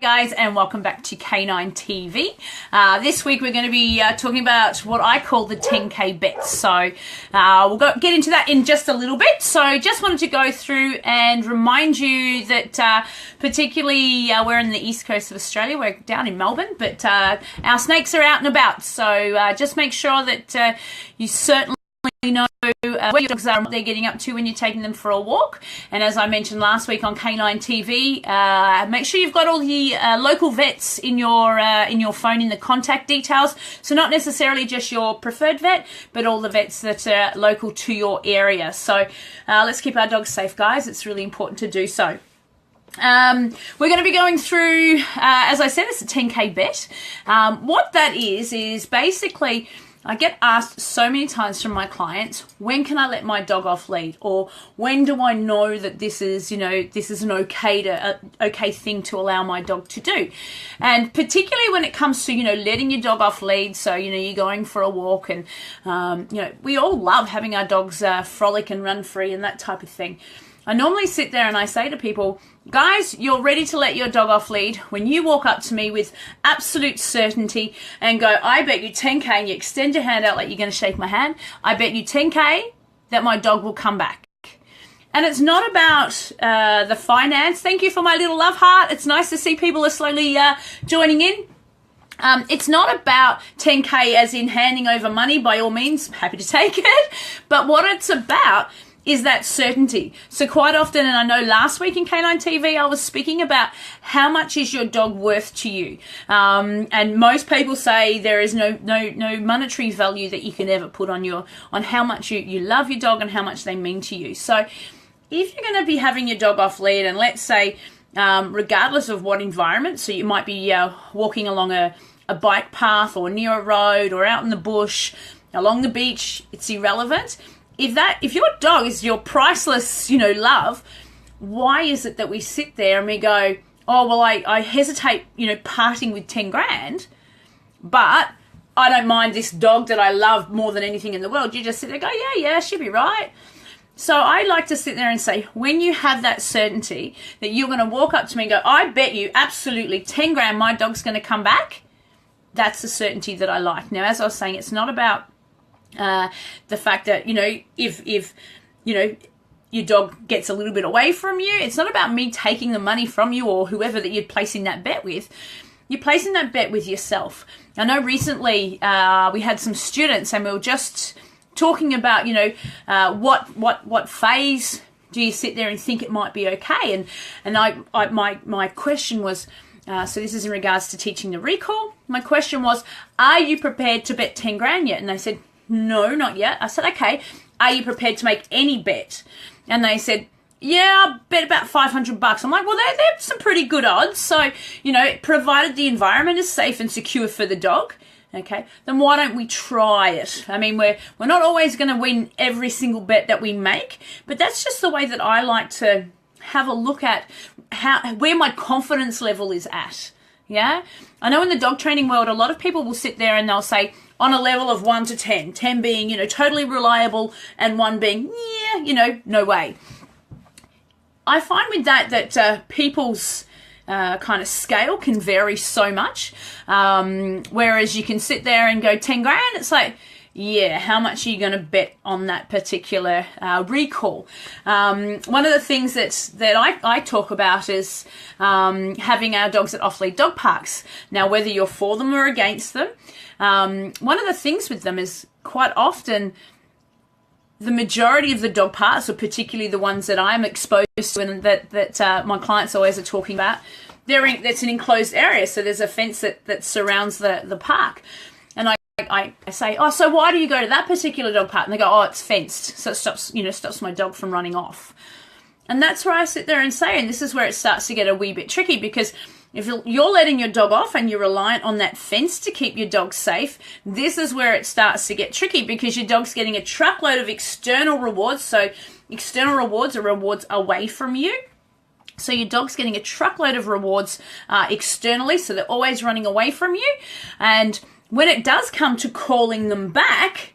Guys, and welcome back to K9TV. This week we're going to be talking about what I call the 10K bets. So we'll get into that in just a little bit. So just wanted to go through and remind you that particularly we're in the east coast of Australia. We're down in Melbourne, but our snakes are out and about. So just make sure that you certainly know where your dogs are and what they're getting up to when you're taking them for a walk. And as I mentioned last week on K9TV, make sure you've got all the local vets in your phone in the contact details. So not necessarily just your preferred vet, but all the vets that are local to your area. So let's keep our dogs safe, guys. It's really important to do so. We're going to be going through, as I said, it's a 10K bet. What that is basically, I get asked so many times from my clients, when can I let my dog off lead? Or when do I know that this is an okay thing to allow my dog to do? And particularly when it comes to, letting your dog off lead. So, you're going for a walk and, we all love having our dogs frolic and run free and that type of thing. I normally sit there and I say to people, guys, you're ready to let your dog off lead when you walk up to me with absolute certainty and go, I bet you 10K, and you extend your hand out like you're going to shake my hand. I bet you 10K that my dog will come back. And it's not about the finance. Thank you for my little love heart. It's nice to see people are slowly joining in. It's not about 10K as in handing over money. By all means, happy to take it. But what it's about is that certainty. So quite often, and I know last week in K9TV, I was speaking about how much is your dog worth to you. And most people say there is no monetary value that you can ever put on how much you love your dog and how much they mean to you. So if you're going to be having your dog off lead, and let's say, regardless of what environment, so you might be walking along a bike path or near a road or out in the bush, along the beach, it's irrelevant. If your dog is your priceless, love, why is it that we sit there and we go, oh, well, I hesitate, parting with 10 grand, but I don't mind this dog that I love more than anything in the world. You just sit there and go, yeah, she'll be right. So I like to sit there and say, when you have that certainty that you're going to walk up to me and go, I bet you absolutely 10 grand my dog's going to come back, that's the certainty that I like. Now, as I was saying, it's not about the fact that, if your dog gets a little bit away from you, it's not about me taking the money from you or whoever that you're placing that bet with. You're placing that bet with yourself. I know recently we had some students and we were just talking about, what phase do you sit there and think it might be okay? And my question was, so this is in regards to teaching the recall. My question was, are you prepared to bet 10 grand yet? And they said, no, not yet. I said, okay, are you prepared to make any bet? And they said, yeah, I'll bet about $500. I'm like, well, they're some pretty good odds. So, provided the environment is safe and secure for the dog, okay, then why don't we try it? I mean, we're not always going to win every single bet that we make, but that's just the way that I like to have a look at where my confidence level is at. Yeah, I know in the dog training world, a lot of people will sit there and they'll say, on a level of 1 to 10, 10 being, totally reliable and 1 being, no way. I find with that people's kind of scale can vary so much. Whereas you can sit there and go 10 grand, it's like, yeah, how much are you going to bet on that particular recall? One of the things that I talk about is having our dogs at off-lead dog parks. Now, whether you're for them or against them, one of the things with them is quite often the majority of the dog parks, or particularly the ones that I'm exposed to and that my clients always are talking about, that's an enclosed area. So there's a fence that surrounds the park. And I say, oh, so why do you go to that particular dog park? And they go, oh, it's fenced, so it stops my dog from running off. And that's where I sit there and say, and this is where it starts to get a wee bit tricky, because if you're letting your dog off and you're reliant on that fence to keep your dog safe, this is where it starts to get tricky, because your dog's getting a truckload of external rewards. So external rewards are rewards away from you. So your dog's getting a truckload of rewards externally, so they're always running away from you. And when it does come to calling them back,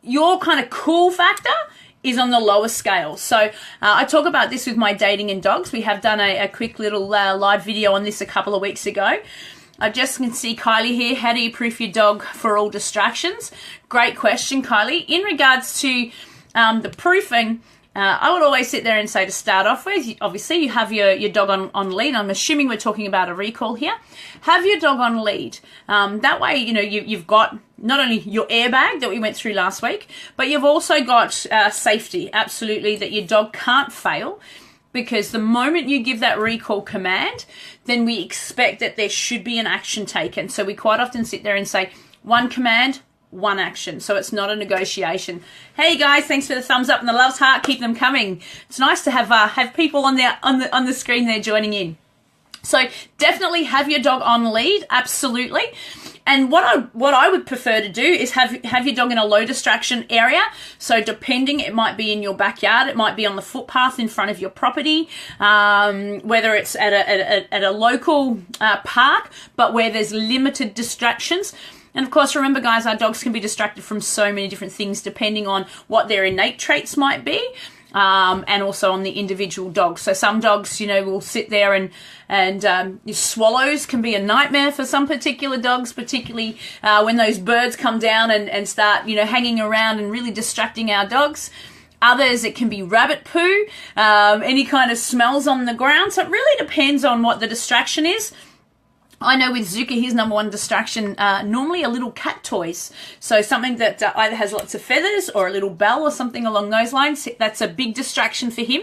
your kind of cool factor is on the lower scale. So I talk about this with my dating and dogs. We have done a quick little live video on this a couple of weeks ago. I just can see Kylie here. How do you proof your dog for all distractions? Great question, Kylie. In regards to the proofing, I would always sit there and say, to start off with, obviously you have your dog on lead. I'm assuming we're talking about a recall here. Have your dog on lead. That way, you know, you've got not only your airbag that we went through last week, but you've also got safety, absolutely, that your dog can't fail. Because the moment you give that recall command, then we expect that there should be an action taken. So we quite often sit there and say, one command, one action. So it's not a negotiation. Hey guys, thanks for the thumbs up and the loves heart. Keep them coming. It's nice to have people on the screen there joining in. So definitely have your dog on lead, absolutely. And what I would prefer to do is have your dog in a low distraction area. So depending, it might be in your backyard, it might be on the footpath in front of your property, whether it's at a local park, but where there's limited distractions. And of course, remember guys, our dogs can be distracted from so many different things depending on what their innate traits might be. And also on the individual dogs. So some dogs, you know, will sit there and swallows can be a nightmare for some particular dogs, particularly when those birds come down and start, you know, hanging around and really distracting our dogs. Others, it can be rabbit poo, any kind of smells on the ground. So it really depends on what the distraction is. I know with Zuka, his number one distraction, normally are little cat toys. So something that either has lots of feathers or a little bell or something along those lines. That's a big distraction for him.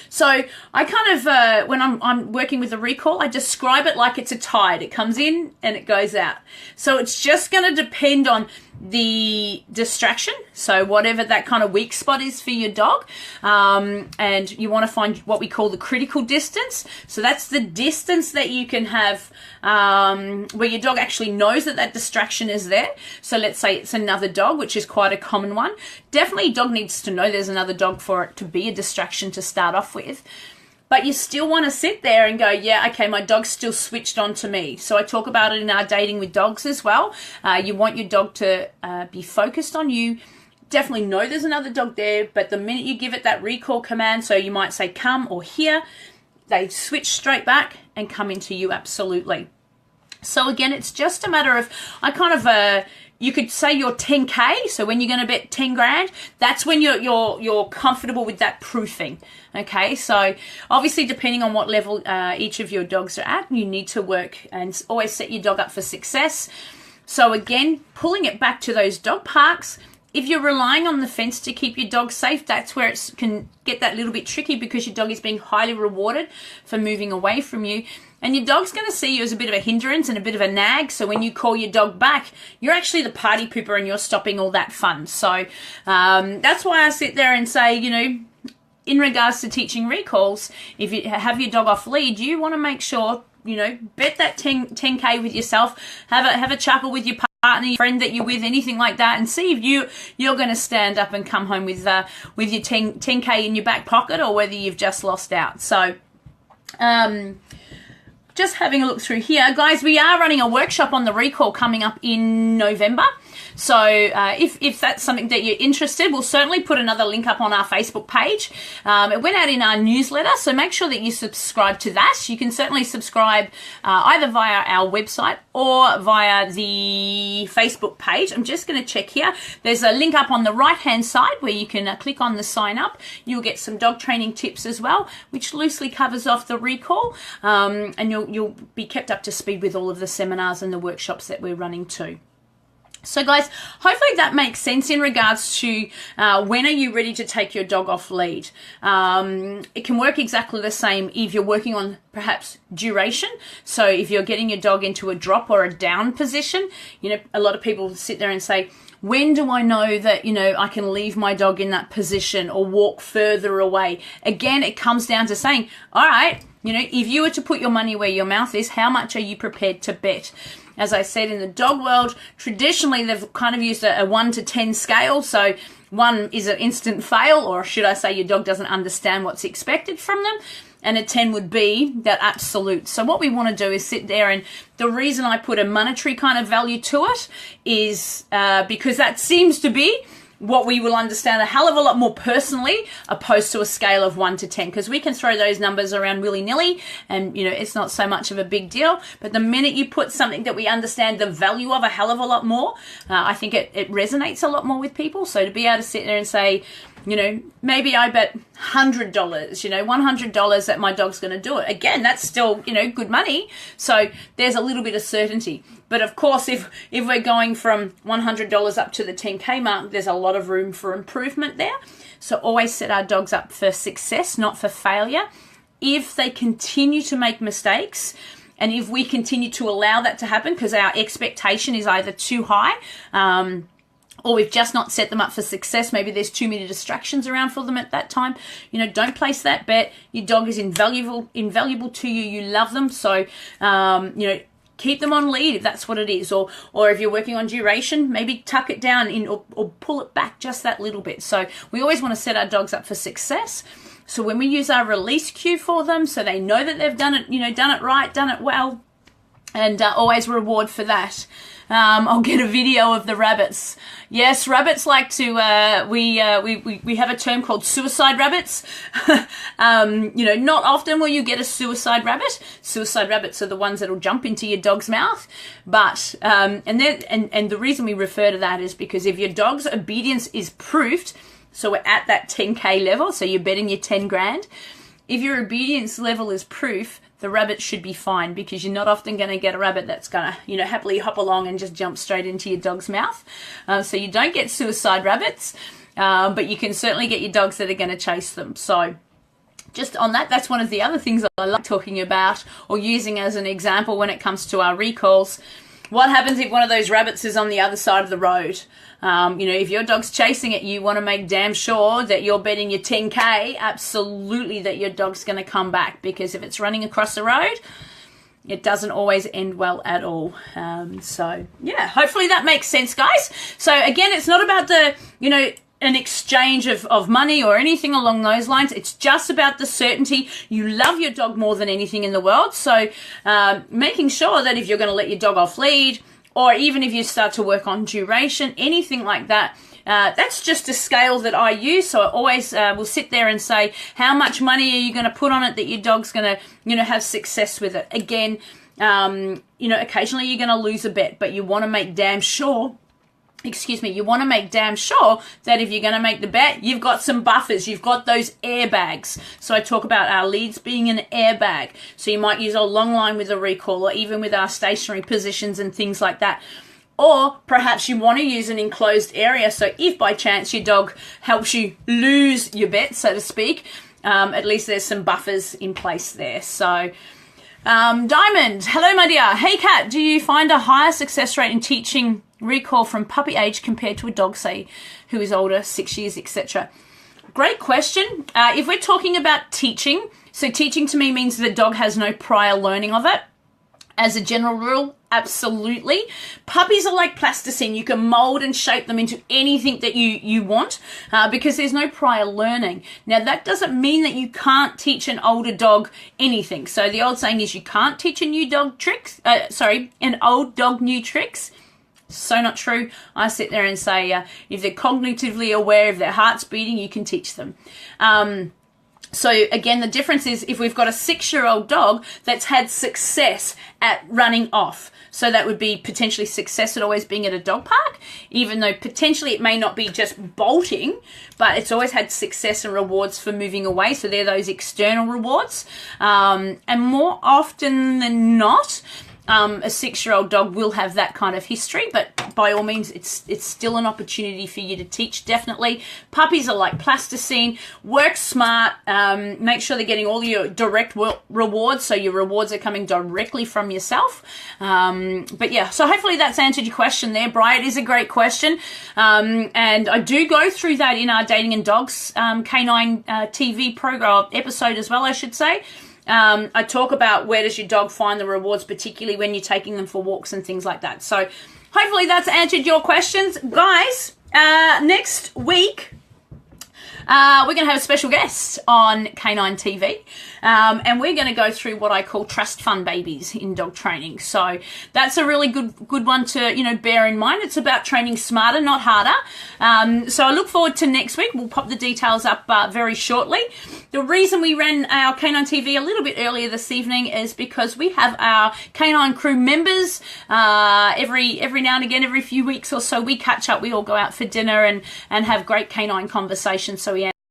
So I kind of, when I'm working with a recall, I describe it like it's a tide. It comes in and it goes out. So it's just going to depend on the distraction. So whatever that kind of weak spot is for your dog. And you want to find what we call the critical distance. So that's the distance that you can have where your dog actually knows that distraction is there. So let's say it's another dog, which is quite a common one. Definitely dog needs to know there's another dog for it to be a distraction to start off with. But you still want to sit there and go, yeah, okay, my dog's still switched on to me. So I talk about it in our dating with dogs as well. You want your dog to be focused on you. Definitely know there's another dog there, but the minute you give it that recall command, so you might say come or here, they switch straight back and come into you, absolutely. So again, it's just a matter of, you could say you're 10K, so when you're going to bet 10 grand, that's when you're comfortable with that proofing. Okay, so obviously depending on what level each of your dogs are at, you need to work and always set your dog up for success. So again, pulling it back to those dog parks, if you're relying on the fence to keep your dog safe, that's where it can get that little bit tricky because your dog is being highly rewarded for moving away from you. And your dog's going to see you as a bit of a hindrance and a bit of a nag. So when you call your dog back, you're actually the party pooper and you're stopping all that fun. So that's why I sit there and say, you know, in regards to teaching recalls, if you have your dog off lead, you want to make sure, you know, bet that 10K with yourself, have a chuckle with your partner, your friend that you're with, anything like that, and see if you're going to stand up and come home with your 10K in your back pocket or whether you've just lost out. So just having a look through here, guys, we are running a workshop on the recall coming up in November. So if that's something that you're interested, we'll certainly put another link up on our Facebook page. It went out in our newsletter, so make sure that you subscribe to that. You can certainly subscribe either via our website or via the Facebook page. I'm just going to check here. There's a link up on the right-hand side where you can click on the sign up. You'll get some dog training tips as well, which loosely covers off the recall, and you'll be kept up to speed with all of the seminars and the workshops that we're running too. So guys, hopefully that makes sense in regards to when are you ready to take your dog off lead. It can work exactly the same if you're working on perhaps duration. So if you're getting your dog into a drop or a down position, you know, a lot of people sit there and say, when do I know that, you know, I can leave my dog in that position or walk further away? Again, it comes down to saying, all right, you know, if you were to put your money where your mouth is, how much are you prepared to bet? As I said, in the dog world, traditionally they've kind of used a 1 to 10 scale. So 1 is an instant fail, or should I say your dog doesn't understand what's expected from them. And a 10 would be that absolute. So what we want to do is sit there, and the reason I put a monetary kind of value to it is because that seems to be what we will understand a hell of a lot more personally, opposed to a scale of 1 to 10, because we can throw those numbers around willy-nilly and, you know, it's not so much of a big deal. But the minute you put something that we understand the value of a hell of a lot more, I think it resonates a lot more with people. So to be able to sit there and say, you know, maybe I bet $100, you know, $100 that my dog's going to do it. Again, that's still, you know, good money. So there's a little bit of certainty. But of course, if we're going from $100 up to the 10K mark, there's a lot of room for improvement there. So always set our dogs up for success, not for failure. If they continue to make mistakes, and if we continue to allow that to happen because our expectation is either too high, or we've just not set them up for success, maybe there's too many distractions around for them at that time, you know, don't place that bet. Your dog is invaluable to you. You love them. So, you know, keep them on lead if that's what it is. Or if you're working on duration, maybe tuck it down in or pull it back just that little bit. So we always want to set our dogs up for success. So when we use our release cue for them, so they know that they've done it, you know, done it right, done it well, and always reward for that. I'll get a video of the rabbits. Yes, rabbits like to, we have a term called suicide rabbits. You know, not often will you get a suicide rabbit. Suicide rabbits are the ones that'll jump into your dog's mouth. But, and the reason we refer to that is because if your dog's obedience is proved, so we're at that 10K level, so you're betting your 10 grand. If your obedience level is proof, the rabbit should be fine, because you're not often going to get a rabbit that's going to, you know, happily hop along and just jump straight into your dog's mouth. So you don't get suicide rabbits, but you can certainly get your dogs that are going to chase them. So just on that, that's one of the other things that I like talking about or using as an example when it comes to our recalls. What happens if one of those rabbits is on the other side of the road? You know, if your dog's chasing it, you want to make damn sure that you're betting your 10K, absolutely, that your dog's going to come back, because if it's running across the road, it doesn't always end well at all. So, yeah, hopefully that makes sense, guys. So, again, it's not about the, you know, an exchange of money or anything along those lines. It's just about the certainty. You love your dog more than anything in the world. So making sure that if you're going to let your dog off lead, or even if you start to work on duration, anything like that, that's just a scale that I use. So I always will sit there and say, how much money are you going to put on it that your dog's going to, you know, have success with it? Again, you know, occasionally you're going to lose a bet, but you want to make damn sure, you want to make damn sure that if you're going to make the bet, you've got some buffers, you've got those airbags. So I talk about our leads being an airbag. So you might use a long line with a recall, or even with our stationary positions and things like that. Or perhaps you want to use an enclosed area. So if by chance your dog helps you lose your bet, so to speak, at least there's some buffers in place there. So Diamond, hello my dear. Hey Kat, do you find a higher success rate in teaching recall from puppy age compared to a dog, say, who is older, 6 years, etc.? Great question. If we're talking about teaching, so teaching to me means the dog has no prior learning of it. As a general rule, absolutely. Puppies are like plasticine. You can mold and shape them into anything that you want because there's no prior learning. Now, that doesn't mean that you can't teach an older dog anything. So the old saying is you can't teach a new dog tricks. An old dog new tricks. So not true. I sit there and say, if they're cognitively aware, if their heart's beating, you can teach them. So again, the difference is if we've got a 6-year-old dog that's had success at running off. So that would be potentially success at always being at a dog park, even though potentially it may not be just bolting, but it's always had success and rewards for moving away. So they're those external rewards. And more often than not, a 6-year-old dog will have that kind of history, but by all means, it's still an opportunity for you to teach, definitely. Puppies are like plasticine. Work smart. Make sure they're getting all your direct rewards, so your rewards are coming directly from yourself. But yeah, so hopefully that's answered your question there, Brian. It is a great question. And I do go through that in our Dating and Dogs K9TV program episode as well, I should say. I talk about where does your dog find the rewards, particularly when you're taking them for walks and things like that. So hopefully that's answered your questions. Guys, next week, we're going to have a special guest on K9TV, and we're going to go through what I call trust fund babies in dog training. So that's a really good one to bear in mind. It's about training smarter, not harder. So I look forward to next week. We'll pop the details up very shortly. The reason we ran our K9TV a little bit earlier this evening is because we have our K9 crew members every now and again, every few weeks or so, we catch up. We all go out for dinner and have great K9 conversations. So